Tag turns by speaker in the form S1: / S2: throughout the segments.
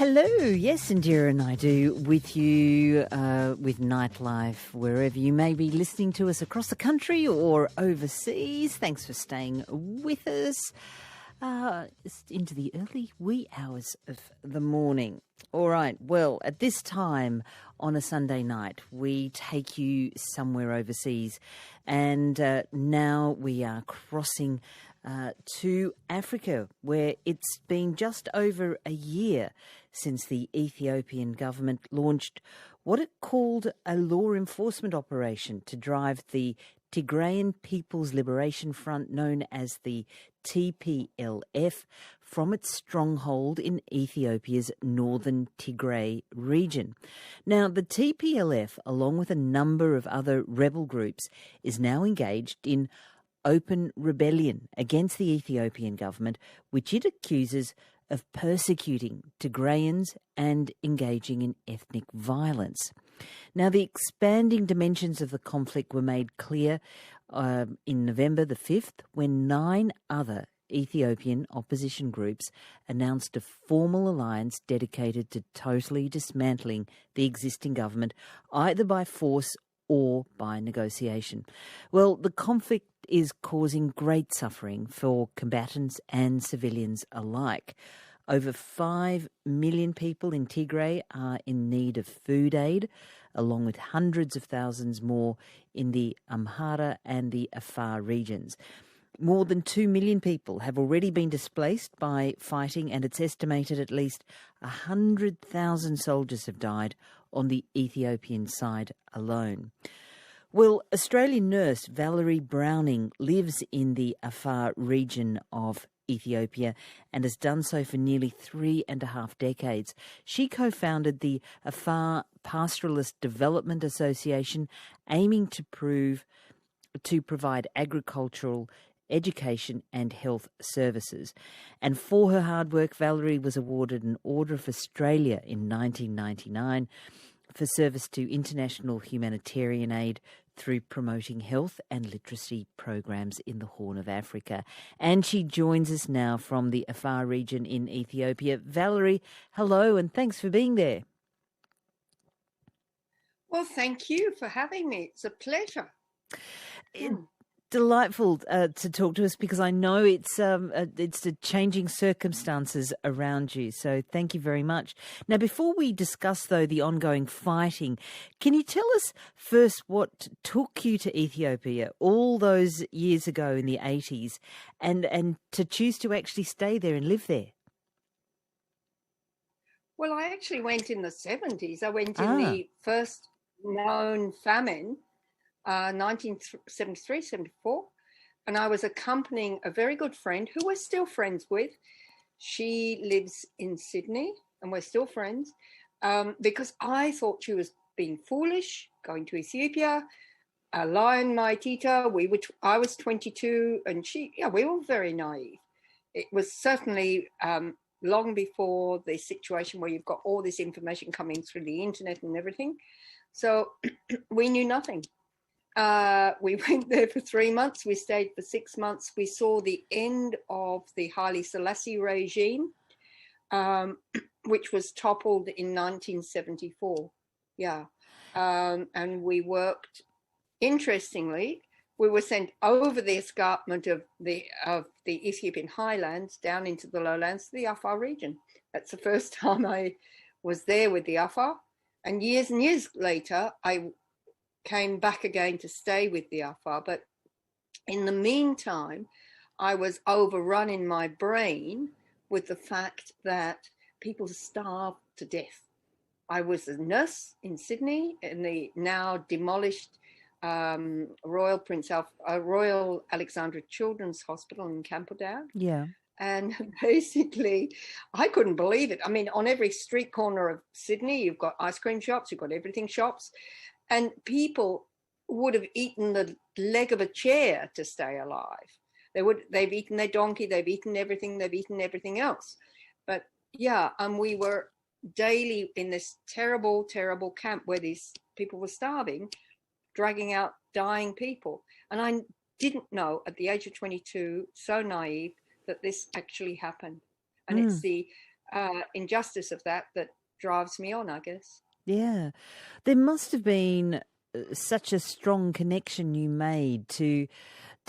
S1: Hello, yes, Indira and I do with you with Nightlife, wherever you may be listening to us across the country or overseas. Thanks for staying with us into the early wee hours of the morning. All right, well, at this time on a Sunday night, we take you somewhere overseas, and now we are crossing to Africa, where it's been just over a year since the Ethiopian government launched what it called a law enforcement operation to drive the Tigrayan People's Liberation Front, known as the TPLF, from its stronghold in Ethiopia's northern Tigray region. Now, the TPLF, along with a number of other rebel groups, is now engaged in open rebellion against the Ethiopian government, which it accuses of persecuting Tigrayans and engaging in ethnic violence. Now, the expanding dimensions of the conflict were made clear in November the 5th when 9 other Ethiopian opposition groups announced a formal alliance dedicated to totally dismantling the existing government, either by force or by negotiation. Well, the conflict is causing great suffering for combatants and civilians alike. Over 5 million people in Tigray are in need of food aid, along with hundreds of thousands more in the Amhara and the Afar regions. More than 2 million people have already been displaced by fighting, and it's estimated at least 100,000 soldiers have died on the Ethiopian side alone. Well, Australian nurse Valerie Browning lives in the Afar region of Ethiopia and has done so for nearly 3.5 decades. She co-founded the Afar Pastoralist Development Association, aiming to provide agricultural, education and health services. And for her hard work, Valerie was awarded an Order of Australia in 1999 for service to international humanitarian aid through promoting health and literacy programs in the Horn of Africa. And she joins us now from the Afar region in Ethiopia. Valerie, hello, and thanks for being there.
S2: Well, thank you for having me. It's a pleasure.
S1: Delightful to talk to us, because I know it's the changing circumstances around you. So thank you very much. Now, before we discuss, though, the ongoing fighting, can you tell us first what took you to Ethiopia all those years ago in the 80s and to choose to actually stay there and live there?
S2: Well, I actually went in the 70s. I went in the first known famine, 1973, 74, and I was accompanying a very good friend who we're still friends with. She lives in Sydney and we're still friends, because I thought she was being foolish, going to Ethiopia, a lion Maitita. I was 22 and we were very naive. It was certainly long before the situation where you've got all this information coming through the internet and everything. So we knew nothing. We went there for 3 months. We stayed for 6 months. We saw the end of the Haile Selassie regime, which was toppled in 1974. Yeah. And we worked, interestingly, we were sent over the escarpment of the Ethiopian highlands down into the lowlands to the Afar region. That's the first time I was there with the Afar. And years later, I came back again to stay with the Afar. But in the meantime, I was overrun in my brain with the fact that people starved to death. I was a nurse in Sydney in the now demolished Royal Alexandra Children's Hospital in Camperdown.
S1: Yeah.
S2: And basically, I couldn't believe it. I mean, on every street corner of Sydney, you've got ice cream shops, you've got everything shops, and people would have eaten the leg of a chair to stay alive. They've eaten their donkey, they've eaten everything else. But yeah, we were daily in this terrible, terrible camp where these people were starving, dragging out dying people. And I didn't know at the age of 22, so naive, that this actually happened. And it's the injustice of that drives me on, I guess.
S1: Yeah. There must have been such a strong connection you made to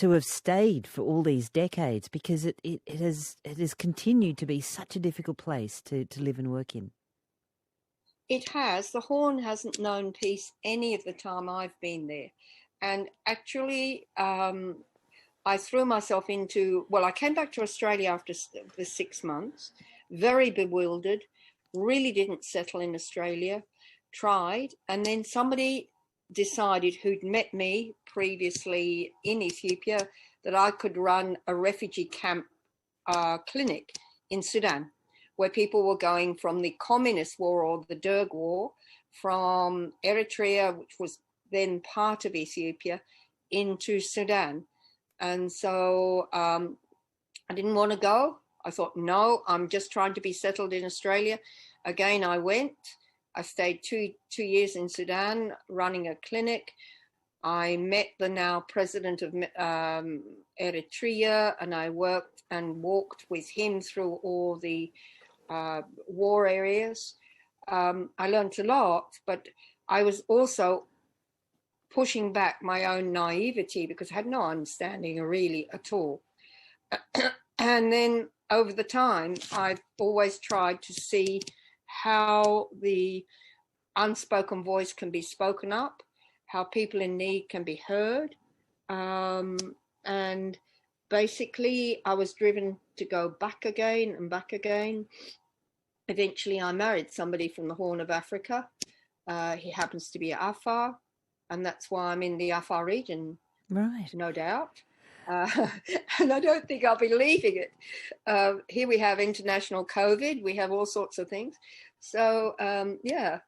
S1: have stayed for all these decades, because it has continued to be such a difficult place to live and work in.
S2: It has. The Horn hasn't known peace any of the time I've been there. And actually, I threw myself into, well, I came back to Australia after the 6 months, very bewildered, really didn't settle in Australia, tried, and then somebody decided, who'd met me previously in Ethiopia, that I could run a refugee camp clinic in Sudan, where people were going from the communist war or the Derg war, from Eritrea, which was then part of Ethiopia, into Sudan. And so I didn't want to go. I thought, no, I'm just trying to be settled in Australia. Again, I went. I stayed two years in Sudan running a clinic. I met the now president of Eritrea, and I worked and walked with him through all the war areas. I learned a lot, but I was also pushing back my own naivety because I had no understanding really at all. And then over the time, I've always tried to see how the unspoken voice can be spoken up, how people in need can be heard. And basically, I was driven to go back again and back again. Eventually, I married somebody from the Horn of Africa. He happens to be Afar, and that's why I'm in the Afar region,
S1: Right.
S2: no doubt. And I don't think I'll be leaving it. Here we have international COVID. We have all sorts of things. So, yeah.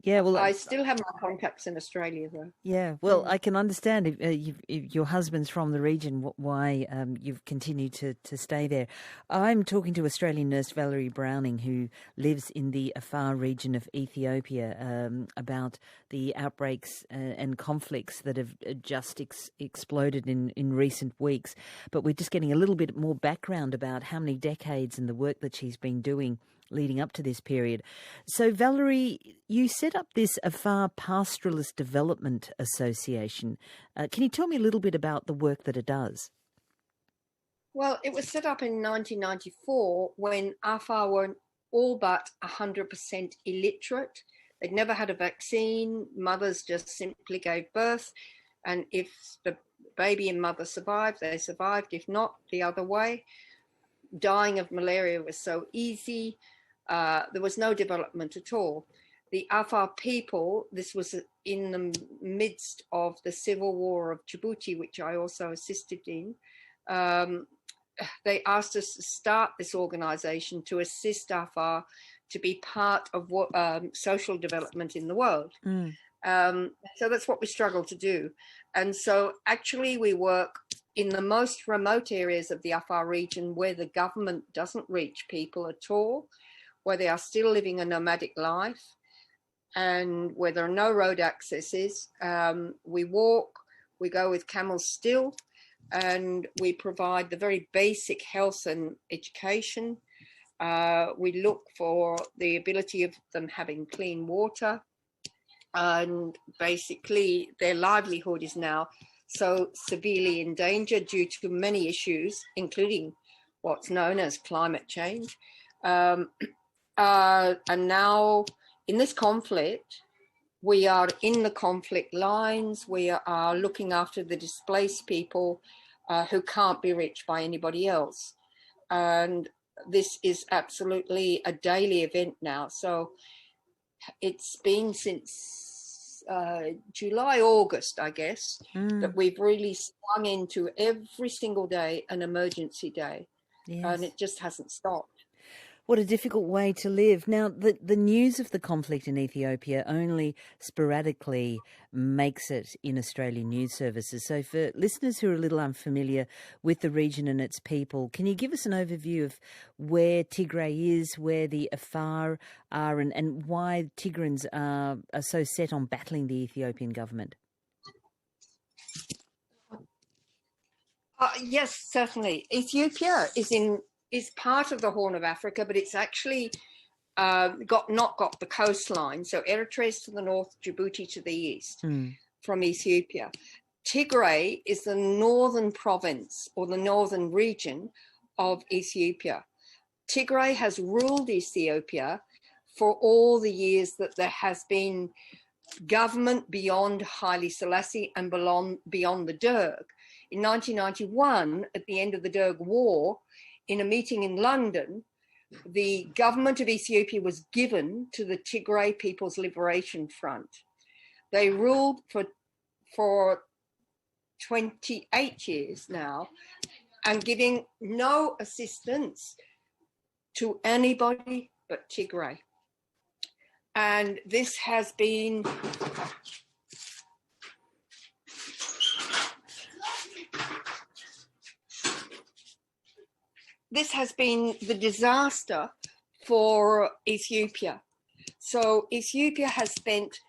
S1: Yeah, well,
S2: I still have my contacts in Australia, though.
S1: yeah, well, I can understand if your husband's from the region, why you've continued to stay there. I'm talking to Australian nurse Valerie Browning, who lives in the Afar region of Ethiopia, about the outbreaks and conflicts that have just exploded in recent weeks. But we're just getting a little bit more background about how many decades and the work that she's been doing leading up to this period. So, Valerie, you set up this Afar Pastoralist Development Association. Can you tell me a little bit about the work that it does?
S2: Well, it was set up in 1994 when Afar were all but 100% illiterate. They'd never had a vaccine. Mothers just simply gave birth. And if the baby and mother survived, they survived. If not, the other way. Dying of malaria was so easy. There was no development at all. The Afar people, this was in the midst of the civil war of Djibouti, which I also assisted in. They asked us to start this organization to assist Afar to be part of what, social development in the world. So that's what we struggle to do. And so actually we work in the most remote areas of the Afar region where the government doesn't reach people at all, where they are still living a nomadic life, and where there are no road accesses. We walk, we go with camels still, and we provide the very basic health and education. We look for the ability of them having clean water, and basically their livelihood is now so severely in danger due to many issues, including what's known as climate change. And now in this conflict, we are in the conflict lines. We are looking after the displaced people who can't be reached by anybody else. And this is absolutely a daily event now. So it's been since July, August, I guess, that we've really swung into every single day an emergency day.
S1: Yes.
S2: And it just hasn't stopped.
S1: What a difficult way to live. Now, the news of the conflict in Ethiopia only sporadically makes it in Australian news services. So for listeners who are a little unfamiliar with the region and its people, can you give us an overview of where Tigray is, where the Afar are, and why Tigrans are so set on battling the Ethiopian government?
S2: Yes, certainly. Ethiopia is in is part of the Horn of Africa, but it's actually not got the coastline. So Eritrea is to the north, Djibouti to the east from Ethiopia. Tigray is the northern province or the northern region of Ethiopia. Tigray has ruled Ethiopia for all the years that there has been government beyond Haile Selassie and beyond the Derg. In 1991, at the end of the Derg War, in a meeting in London, the government of Ethiopia was given to the Tigray People's Liberation Front. They ruled for 28 years now and giving no assistance to anybody but Tigray. And this has been the disaster for Ethiopia. So Ethiopia has spent,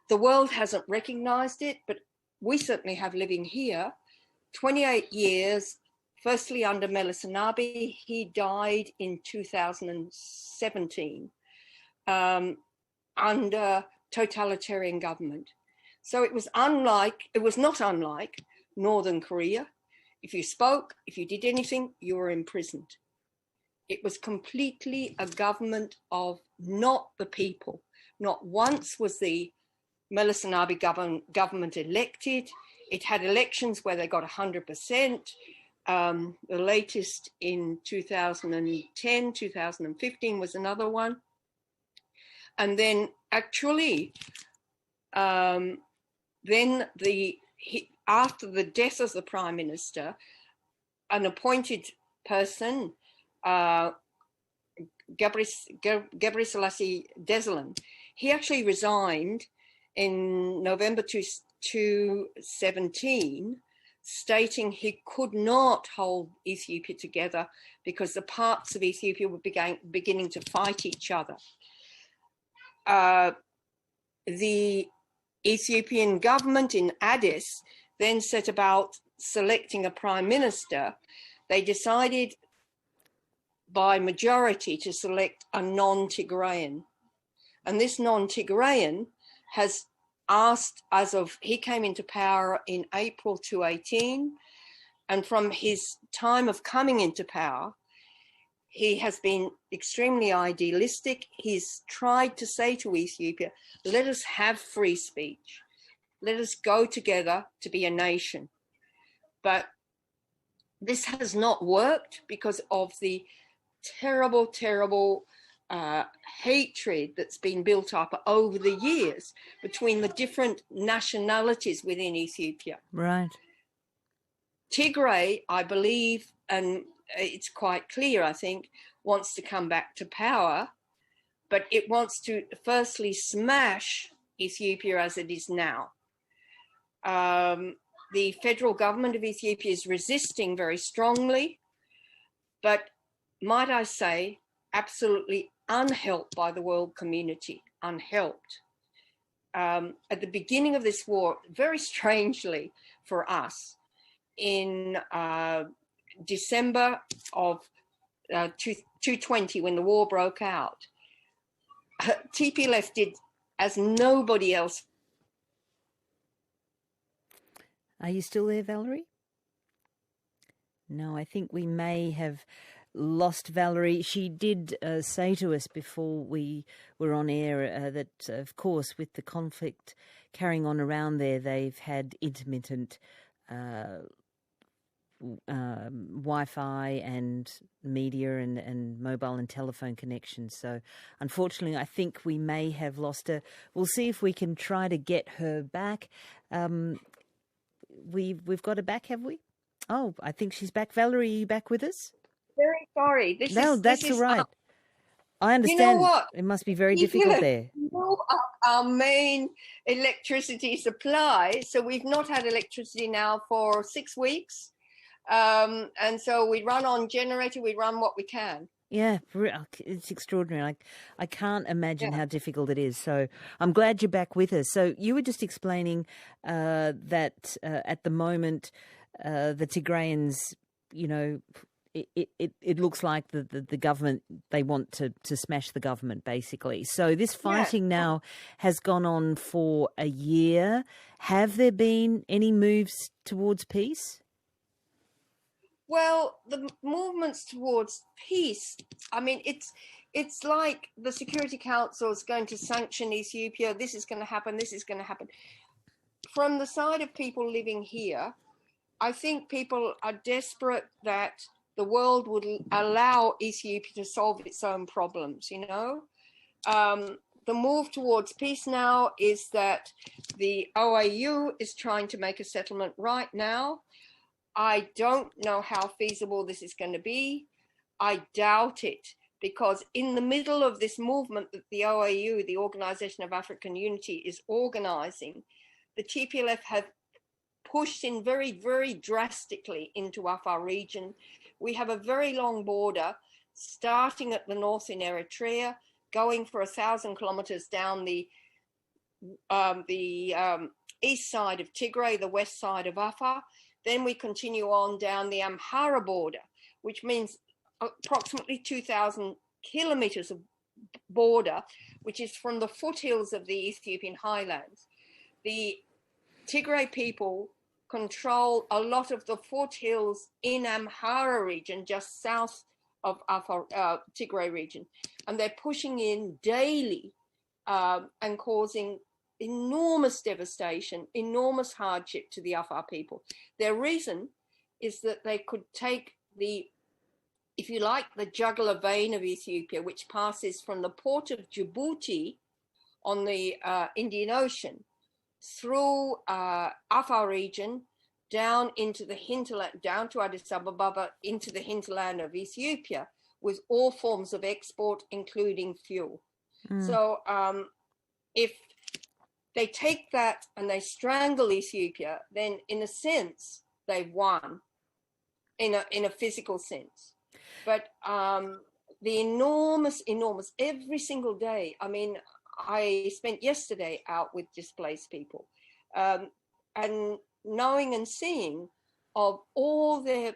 S2: the world hasn't recognized it, but we certainly have living here, 28 years, firstly under Meles Zenawi. He died in 2017 under totalitarian government. So it was not unlike Northern Korea. If you spoke, if you did anything, you were imprisoned. It was completely a government of not the people. Not once was the Meles Zenawi government elected. It had elections where they got 100%. The latest in 2010, 2015 was another one. And then actually, after the death of the Prime Minister, an appointed person, Gebre Selassie Desalegn, he actually resigned in November 2017, stating he could not hold Ethiopia together because the parts of Ethiopia were beginning to fight each other. The Ethiopian government in Addis then set about selecting a prime minister. They decided by majority to select a non-Tigrayan. And this non-Tigrayan has asked, he came into power in April 2018, and from his time of coming into power, he has been extremely idealistic. He's tried to say to Ethiopia, let us have free speech. Let us go together to be a nation. But this has not worked because of the terrible, terrible hatred that's been built up over the years between the different nationalities within Ethiopia.
S1: Right.
S2: Tigray, I believe, and it's quite clear, I think, wants to come back to power, but it wants to firstly smash Ethiopia as it is now. The federal government of Ethiopia is resisting very strongly, but might I say, absolutely unhelped by the world community, unhelped. At the beginning of this war, very strangely for us, in December of 2020, when the war broke out, TPLF did as nobody else.
S1: Are you still there, Valerie? No, I think we may have lost Valerie. She did say to us before we were on air that, of course, with the conflict carrying on around there, they've had intermittent Wi-Fi and media and mobile and telephone connections. So unfortunately, I think we may have lost her. We'll see if we can try to get her back. We've got her back, have we? Oh, I think she's back. Valerie, are you back with us?
S2: Very sorry.
S1: That's all right. I understand.
S2: You know what?
S1: It must be very difficult there.
S2: Our main electricity supply, so we've not had electricity now for 6 weeks. And so we run on generator, we run what we can.
S1: Yeah, it's extraordinary. I can't imagine how difficult it is. So I'm glad you're back with us. So you were just explaining that at the moment the Tigrayans, it looks like the government, they want to smash the government, basically. So this fighting now has gone on for a year. Have there been any moves towards peace?
S2: Well, the movements towards peace, I mean, it's like the Security Council is going to sanction Ethiopia. This is going to happen. This is going to happen. From the side of people living here, I think people are desperate that the world would allow Ethiopia to solve its own problems, you know. The move towards peace now is that the OAU is trying to make a settlement right now. I don't know how feasible this is going to be. I doubt it, because in the middle of this movement that the OAU, the Organization of African Unity, is organizing, the TPLF have pushed in very, very drastically into Afar region. We have a very long border, starting at the north in Eritrea, going for 1,000 kilometers down the east side of Tigray, the west side of Afar. Then we continue on down the Amhara border, which means approximately 2,000 kilometers of border, which is from the foothills of the Ethiopian highlands. The Tigray people control a lot of the foothills in Amhara region, just south of Afar, Tigray region. And they're pushing in daily and causing enormous devastation, enormous hardship to the Afar people. Their reason is that they could take the, if you like, the jugular vein of Ethiopia, which passes from the port of Djibouti on the Indian Ocean through Afar region down into the hinterland, down to Addis Ababa, into the hinterland of Ethiopia, with all forms of export, including fuel. So if they take that and they strangle Ethiopia, then in a sense, they've won in a physical sense. But the enormous, every single day, I mean, I spent yesterday out with displaced people and knowing and seeing of all their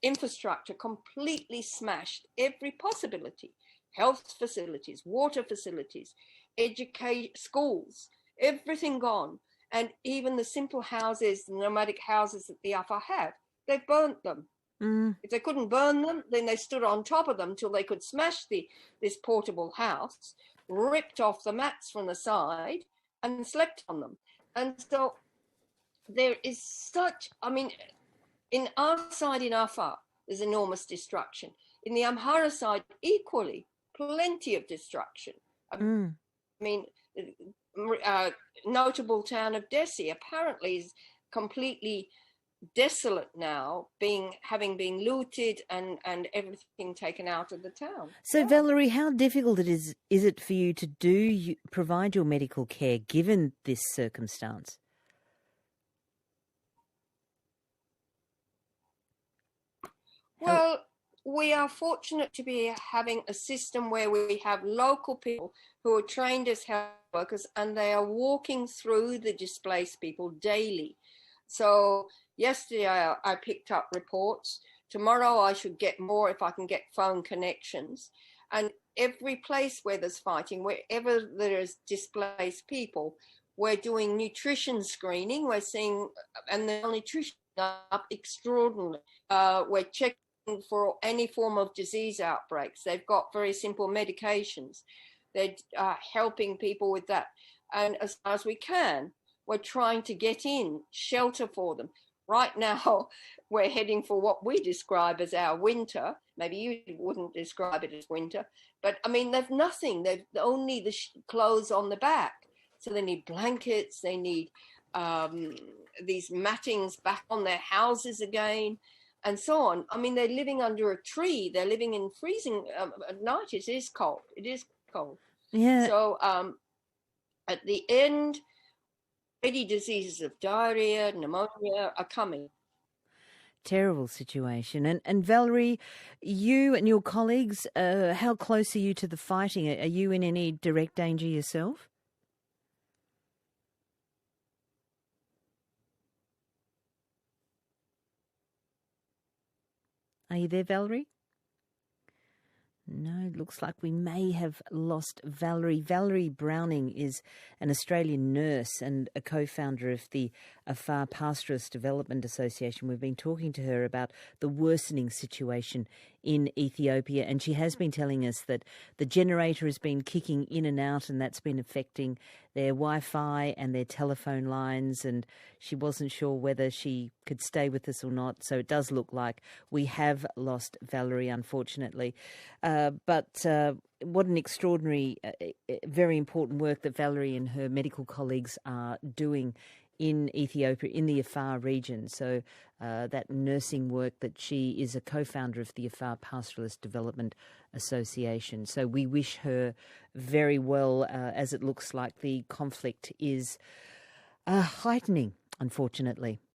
S2: infrastructure completely smashed, every possibility, health facilities, water facilities, education, schools, everything gone. And even the simple houses, the nomadic houses that the Afar have, they burnt them. If they couldn't burn them, then they stood on top of them till they could smash this portable house, ripped off the mats from the side and slept on them. And so there is such, I mean, in our side in Afar, there's enormous destruction. In the Amhara side, equally, plenty of destruction. I mean, notable town of Desi apparently is completely desolate now, having been looted and everything taken out of the town.
S1: So Valerie, how difficult is it for you to provide your medical care given this circumstance?
S2: Well, we are fortunate to be having a system where we have local people who are trained as health workers, and they are walking through the displaced people daily. So yesterday I picked up reports. Tomorrow I should get more if I can get phone connections. And every place where there's fighting, wherever there is displaced people, we're doing nutrition screening. We're seeing, and the nutrition up extraordinarily. We're checking for any form of disease outbreaks. They've got very simple medications. They're helping people with that. And as far as we can, we're trying to get in shelter for them. Right now, we're heading for what we describe as our winter. Maybe you wouldn't describe it as winter, but I mean, they've nothing. They've only the clothes on the back. So they need blankets. They need these mattings back on their houses again, and so on. I mean, they're living under a tree. They're living in freezing at night. It is cold. It is cold.
S1: Yeah.
S2: So at the end, many diseases of diarrhea, pneumonia are coming.
S1: Terrible situation. And Valerie, you and your colleagues, how close are you to the fighting? Are you in any direct danger yourself? Are you there, Valerie? No, it looks like we may have lost Valerie. Valerie Browning is an Australian nurse and a co-founder of the Afar Pastoralist Development Association. We've been talking to her about the worsening situation in Ethiopia, and she has been telling us that the generator has been kicking in and out, and that's been affecting their Wi-Fi and their telephone lines, and she wasn't sure whether she could stay with us or not. So it does look like we have lost Valerie, unfortunately. But what an extraordinary, very important work that Valerie and her medical colleagues are doing in Ethiopia, in the Afar region. So that nursing work that she is a co-founder of the Afar Pastoralist Development Association. So we wish her very well, as it looks like the conflict is heightening, unfortunately.